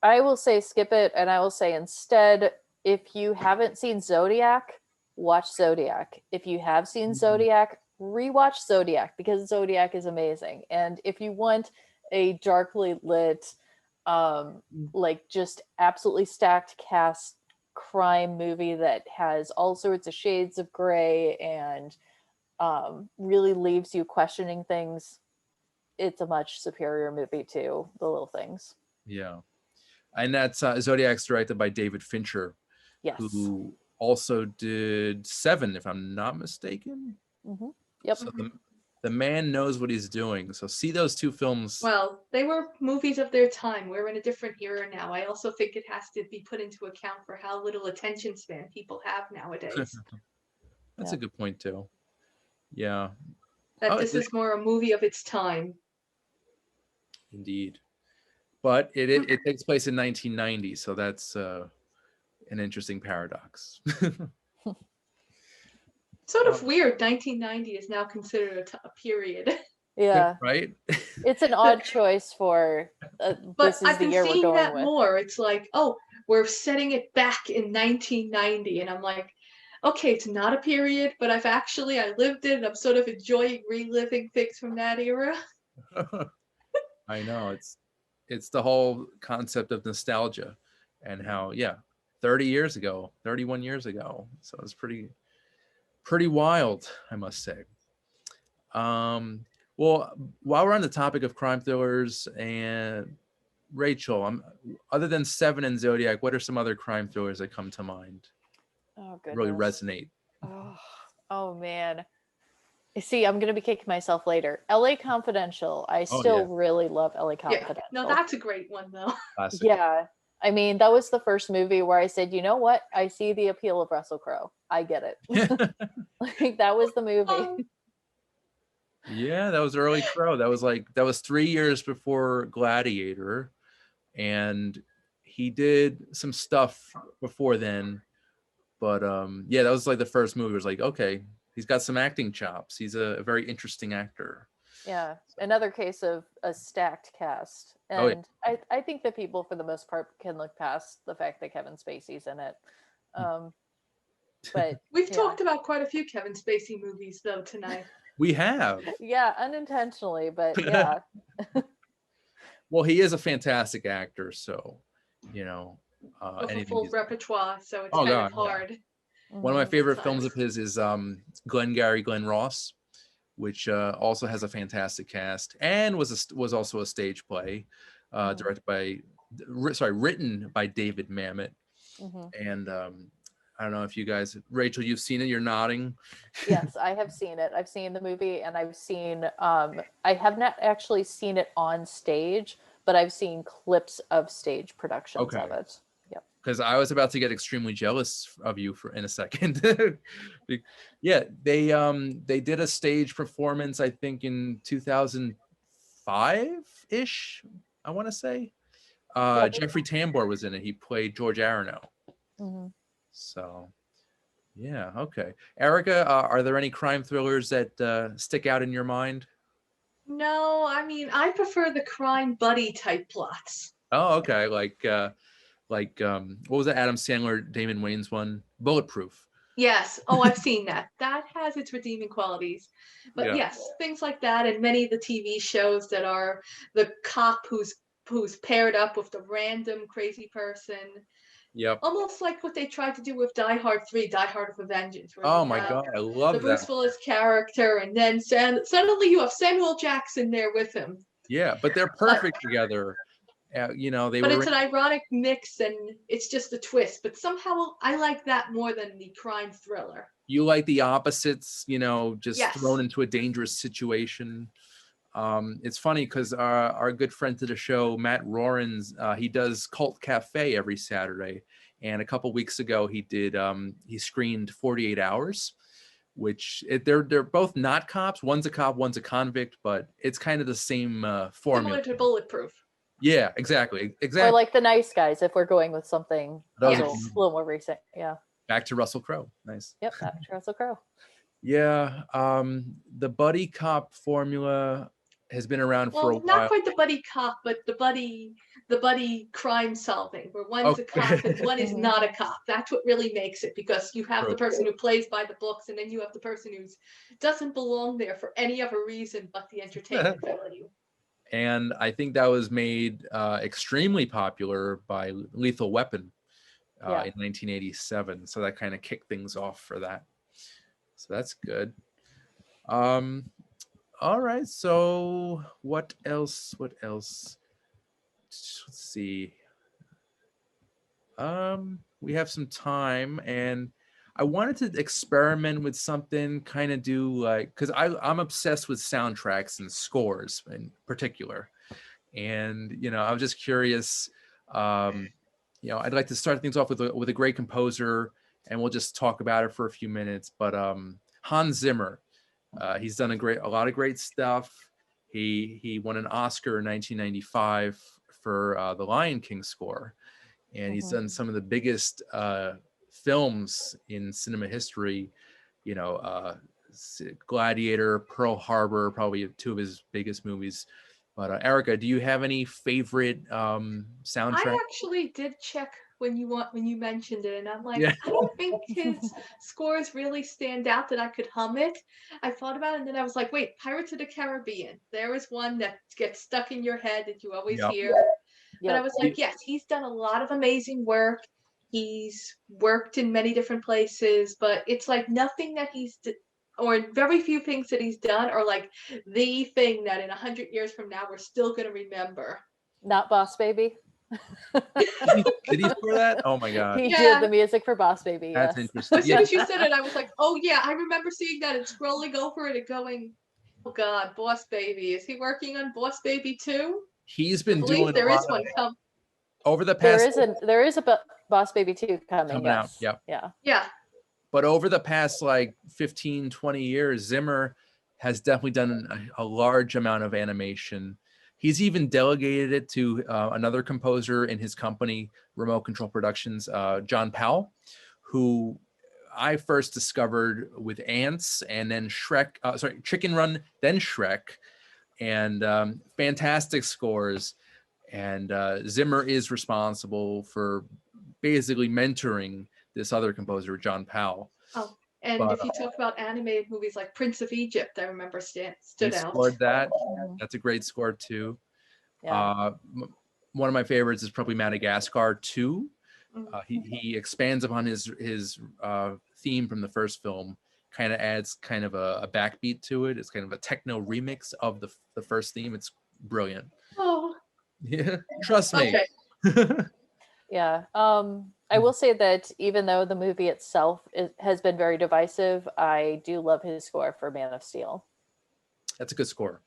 I will say skip it, and I will say instead, if you haven't seen Zodiac, watch Zodiac. If you have seen Zodiac, rewatch Zodiac, because Zodiac is amazing. And if you want a darkly lit, like just absolutely stacked cast crime movie that has all sorts of shades of gray and really leaves you questioning things, it's a much superior movie to The Little Things. Yeah. And that's Zodiac's directed by David Fincher, who also did Seven, if I'm not mistaken. Yep. So the man knows what he's doing. So see those 2 films. Well, they were movies of their time. We're in a different era now. I also think it has to be put into account for how little attention span people have nowadays. That's a good point too. Yeah. That this is more a movie of its time. Indeed. But it takes place in 1990, so that's an interesting paradox. Sort of weird. 1990 is now considered a period. Yeah, Right? it's an odd choice for But this is I've the been year we're seeing going that with. more. It's like, oh, we're setting it back in 1990, and I'm like, okay, it's not a period, but I lived it, and I'm sort of enjoying reliving things from that era. I know it's the whole concept of nostalgia and how 30 years ago, 31 years ago. So it's pretty wild, I must say. Well, while we're on the topic of crime thrillers, and Rachel, other than Seven and Zodiac, what are some other crime thrillers that come to mind? Oh Really goodness. resonate. Oh man. See, I'm gonna be kicking myself later. LA Confidential. I Oh still yeah, really love LA Yeah, Confidential. no, that's a great one though. classic. Yeah. I mean, that was the first movie where I said, you know what? I see the appeal of Russell Crowe. I get it. Like that was the movie. Yeah, that was early Crow. That was 3 years before Gladiator, and he did some stuff before then. But yeah, that was like the first movie. It was like, okay, he's got some acting chops. He's a very interesting actor. Yeah. Another case of a stacked cast. Oh yeah. And I think that people for the most part can look past the fact that Kevin Spacey's in it. But We've yeah. talked about quite a few Kevin Spacey movies though tonight. We have. Yeah, unintentionally, but yeah. Well, he is a fantastic actor, so you know, With a anything full he's. repertoire, so it's Oh kind God, of yeah. hard. One of my Mhm. favorite films of Sometimes. his is Glengarry Glen Ross, which also has a fantastic cast and was also a stage play, Mhm. written by David Mamet. Mhm. And I don't know if you guys, Rachel, you've seen it. You're nodding. Yes, I have seen it. I've seen the movie and I've seen I have not actually seen it on stage, but I've seen clips of stage productions of Okay. it. Yep. Because I was about to get extremely jealous of you for in a second. Yeah, they did a stage performance, I think in 2005-ish, I want to say. Yeah. Jeffrey Tambor was in it. He played George Aronow. Mhm. So yeah, okay. Ericka, are there any crime thrillers that stick out in your mind? No, I mean I prefer the crime buddy type plots. Oh, okay. Like what was that Adam Sandler, Damon Wayans one? Bulletproof. Yes. Oh, I've seen that. That has its redeeming qualities. But Yeah. yes, things like that and many of the TV shows that are the cop who's paired up with the random crazy person. Yep. Almost like what they tried to do with Die Hard 3, Die Hard with a Vengeance, where Oh you my have God, I the love Bruce that. Willis character and then suddenly you have Samuel Jackson there with him. Yeah, but they're But perfect together. You know, they but were it's an ironic mix and it's just a twist. But somehow I like that more than the crime thriller. you like the opposites, you know, just Yes. thrown into a dangerous situation. It's funny because our good friend to the show, Matt Rorans, he does Cult Cafe every Saturday, and a couple weeks ago he screened 48 Hours, which they're both not cops. One's a cop, one's a convict, but it's kind of the same formula. Similar to Bulletproof. Yeah, exactly, Or exactly. like The Nice Guys if we're going with something a Those are little, Yes. little more recent. Yeah. back to Russell Crowe. Nice. Yep, that's Russell Crowe. Yeah, the buddy cop formula has been around for a Well, not while. quite the buddy cop, but the buddy crime solving, where one's a Okay. cop and one is Mhm. not a cop. That's what really makes it because you have True. the person who plays by the books, and then you have the person who doesn't belong there for any other reason but the entertainment value. And I think that was made extremely popular by Lethal Weapon Yeah. in 1987. So that kind of kicked things off for that. So that's good. All right. So what else? What else? Let's see. We have some time, and I wanted to experiment with something, kind of do like, because I'm obsessed with soundtracks and scores in particular. And you know, I was just curious. You know, I'd like to start things off with a great composer, and we'll just talk about it for a few minutes. But Hans Zimmer, he's done a lot of great stuff. He won an Oscar in 1995 for the Lion King score, and he's Mhm. done some of the biggest films in cinema history. Gladiator, Pearl Harbor, probably two of his biggest movies. But Ericka, do you have any favorite soundtrack? I actually did check when you mentioned it, and I'm like, Yeah. I don't think his scores really stand out that I could hum it. I thought about it, and then I was like, wait, Pirates of the Caribbean. There is one that gets stuck in your head that you always Yep. hear. But I Yep. was like, yes, he's done a lot of amazing work. He's worked in many different places, but it's like nothing that or very few things that he's done are like the thing that in 100 years from now we're still going to remember. Not Boss Baby. Did he score that? Oh my God, He Yeah. did the music for Boss Baby. that's Yes. interesting. As soon as you said it, I was like, oh yeah, I remember seeing that and scrolling over it and going, oh God, Boss Baby. Is he working on Boss Baby too? He's I been believe doing a there is lot one come. over the There past is a Boss Baby 2 coming. coming out. Yes. Yep. Yeah. Yeah. But over the past like 15, 20 years, Zimmer has definitely done a large amount of animation. He's even delegated it to another composer in his company, Remote Control Productions, John Powell, who I first discovered with Ants and then Chicken Run, then Shrek, and fantastic scores. And Zimmer is responsible for basically mentoring this other composer, John Powell. Oh, and But if you talk about animated movies like Prince of Egypt, I remember he stood out. scored that. Mhm. That's a great score too. Yeah. One of my favorites is probably Madagascar 2. Mm. He expands upon his theme from the first film, kind of adds kind of a backbeat to it. It's kind of a techno remix of the first theme. It's brilliant. Oh, Yeah, trust me. okay. Yeah. I will say that even though the movie itself has been very divisive, I do love his score for Man of Steel. That's a good score.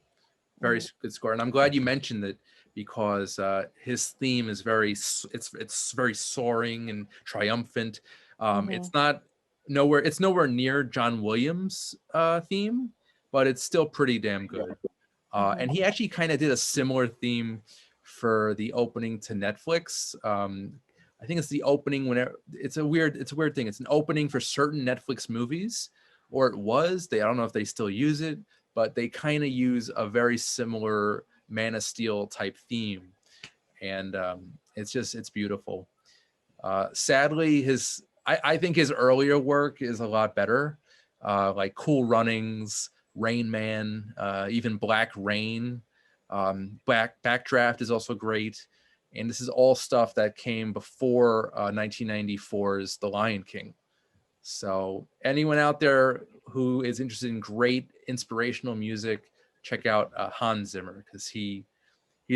Very good score, and I'm glad you mentioned it because his theme is it's very soaring and triumphant. It's nowhere near John Williams' theme, but it's still pretty damn good. And he actually kind of did a similar theme for the opening to Netflix. I think it's the opening whenever it's a weird thing. It's an opening for certain Netflix movies, or it was. I don't know if they still use it, but they kind of use a very similar Man of Steel type theme, and it's beautiful. Sadly, I think his earlier work is a lot better, like Cool Runnings, Rain Man, even Black Rain. Backdraft is also great, and this is all stuff that came before 1994's The Lion King. So anyone out there who is interested in great inspirational music, check out Hans Zimmer, because he's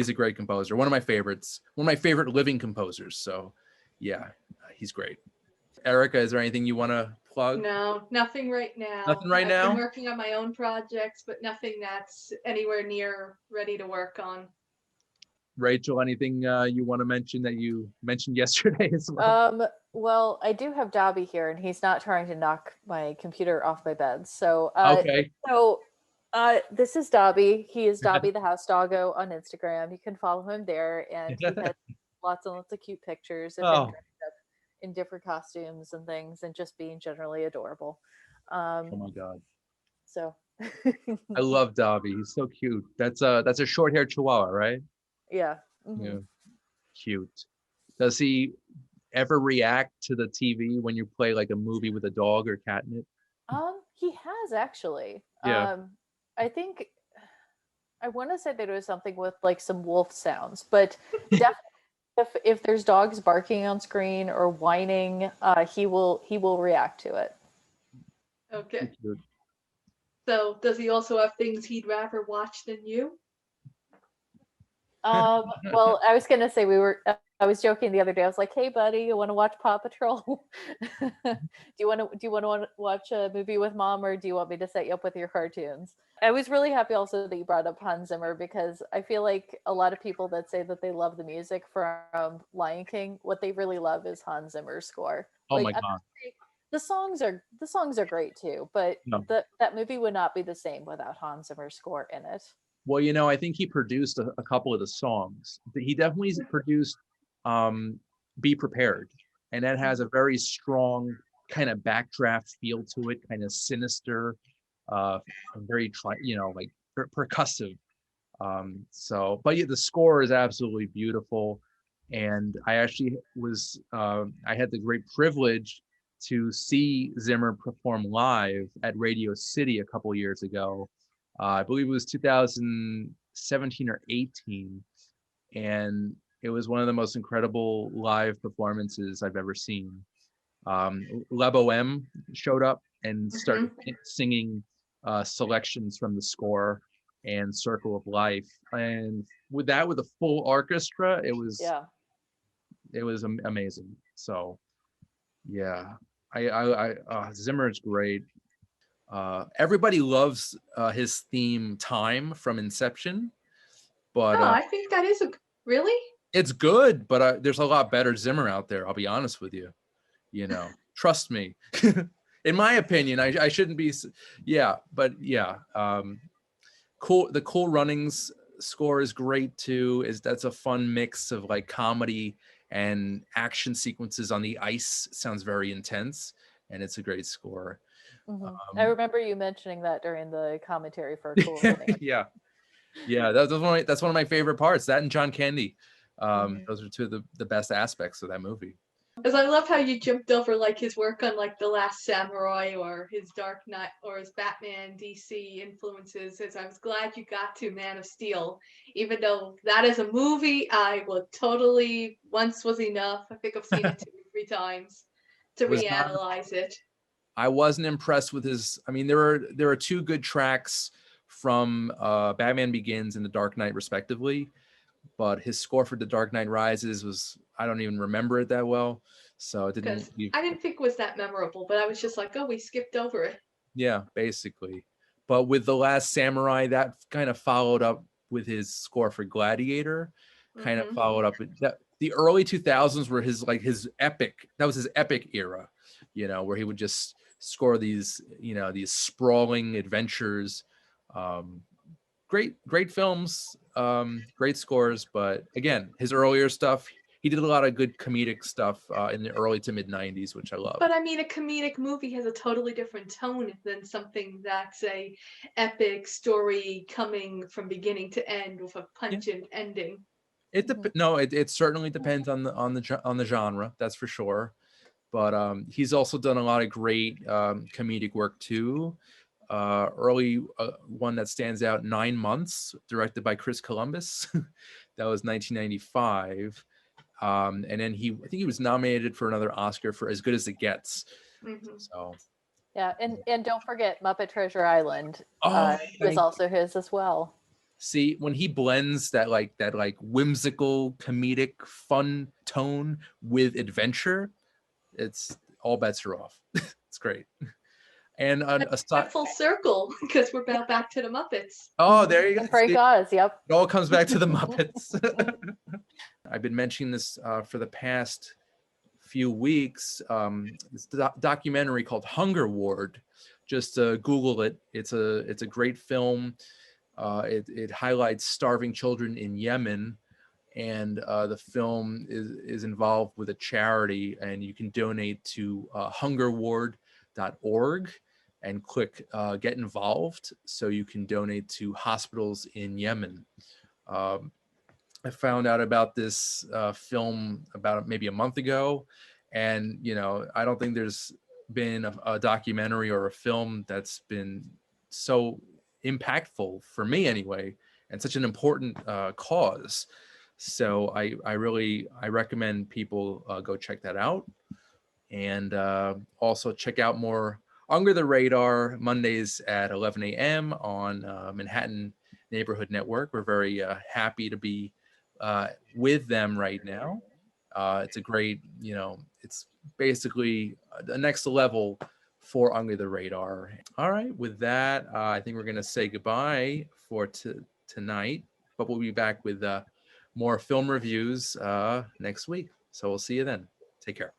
a great composer. One of my favorites, one of my favorite living composers. So yeah, he's great. Ericka, is there anything you want to plug? No, nothing right now. Nothing right now? I've been working on my own projects, but nothing that's anywhere near ready to work on. Rachel, anything you want to mention that you mentioned yesterday as well? Well, I do have Dobby here, and he's not trying to knock my computer off my bed. So, Okay. This is Dobby. He is Dobby the House Doggo on Instagram. You can follow him there, and he has lots and lots of cute pictures of him dressed up in different costumes and things, and just being generally adorable. Oh my God. So, I love Dobby. He's so cute. That's a short-haired Chihuahua, right? yeah. Yeah. Cute. Does he ever react to the TV when you play like a movie with a dog or cat in it? He has actually. Yeah. I think I want to say that it was something with like some wolf sounds, but definitely if there's dogs barking on screen or whining, he will react to it. Okay. Cute. So does he also have things he'd rather watch than you? Well, I was gonna say I was joking the other day. I was like, "Hey, buddy, you want to watch Paw Patrol? Do you want to watch a movie with mom, or do you want me to set you up with your cartoons?" I was really happy also that you brought up Hans Zimmer, because I feel like a lot of people that say that they love the music from Lion King, what they really love is Hans Zimmer's score. Oh Like, my God. the songs are great too, but No. that movie would not be the same without Hans Zimmer's score in it. Well, I think he produced a couple of the songs. He definitely produced Be Prepared. And that has a very strong kind of backdraft feel to it, kind of sinister, very, like percussive. So, but yeah, the score is absolutely beautiful. And I actually I had the great privilege to see Zimmer perform live at Radio City a couple years ago. I believe it was 2017 or 18. And it was one of the most incredible live performances I've ever seen. La Boheme showed up and started singing selections from the score and Circle of Life, and with a full orchestra, it was amazing. So yeah, Zimmer is great. Everybody loves his theme Time from Inception, but I think that is really. it's good, but there's a lot better Zimmer out there. I'll be honest with you. Trust me. In my opinion, I shouldn't be. Yeah, but yeah. Cool. The Cool Runnings score is great too. That's a fun mix of like comedy and action sequences on the ice. Sounds very intense, and it's a great score. I remember you mentioning that during the commentary for Cool Runnings. Yeah. That's one of my favorite parts. That and John Candy. Those are two of the best aspects of that movie. Because I love how you jumped over like his work on like The Last Samurai or his Dark Knight or his Batman DC influences. As I was glad you got to Man of Steel, even though that is a movie I would totally once was enough. I think I've seen it 2 or 3 times to reanalyze it. I wasn't impressed with his. I mean, there are 2 good tracks from Batman Begins and The Dark Knight, respectively. But his score for The Dark Knight Rises was, I don't even remember it that well. So it didn't. I didn't think it was that memorable, but I was just like, oh, we skipped over it. Yeah, basically. But with The Last Samurai, that kind of followed up with his score for Gladiator. Kind of followed up with that. The early 2000s were his epic. That was his epic era, where he would just score these, these sprawling adventures. Great films, great scores, but again, his earlier stuff, he did a lot of good comedic stuff in the early to mid 90s, which I love. But I mean, a comedic movie has a totally different tone than something that's a epic story coming from beginning to end with a pungent ending. It certainly depends on the genre, that's for sure. But he's also done a lot of great comedic work too. Early one that stands out, 9 Months, directed by Chris Columbus. That was 1995. And then I think he was nominated for another Oscar for As Good as It Gets. So yeah, and don't forget Muppet Treasure Island was also his as well. See, when he blends that whimsical comedic fun tone with adventure, it's all bets are off. It's great. And a full circle, because we're back to the Muppets. Oh, there you go. And Frank Oz, yep. It all comes back to the Muppets. I've been mentioning this for the past few weeks. This documentary called Hunger Ward. Just Google it. It's a great film. It highlights starving children in Yemen. And the film is involved with a charity, and you can donate to hungerward.org and click Get Involved so you can donate to hospitals in Yemen. I found out about this film about maybe a month ago, and I don't think there's been a documentary or a film that's been so impactful for me anyway, and such an important cause. So I recommend people go check that out, and also check out more Under the Radar Mondays at 11 a.m. on Manhattan Neighborhood Network. We're very happy to be with them right now. It's a great, it's basically the next level for Under the Radar. All right, with that, I think we're going to say goodbye for tonight, but we'll be back with more film reviews next week. So we'll see you then. Take care.